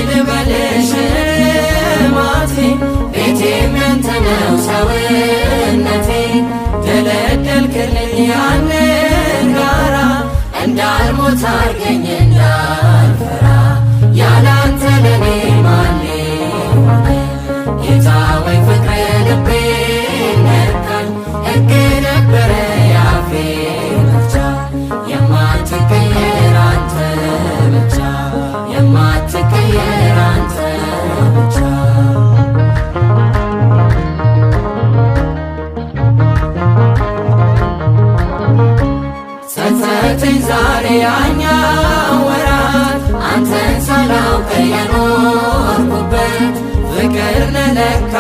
ልበልሽ ማቴ ቤቴም ያንተ ነው ሰውነቴ ደለደልክልኝ ያንን ጋራ እንዳልሞት አርገኝ እንዳልፈራ ያላንተ ለኔ ማን ጌታ ወይ ፍቅር ልቤ ነካኝ ሕግ ነበረ ያፌ መፍቻ የማትቀየር አንተ ብቻ የማትቀየር አንተ ብቻ ጸጸተኝ ዛሬ ያኛው ወራት አንተን ሳላውቅ የኖርኩበት ፍቅር ነህ ለካ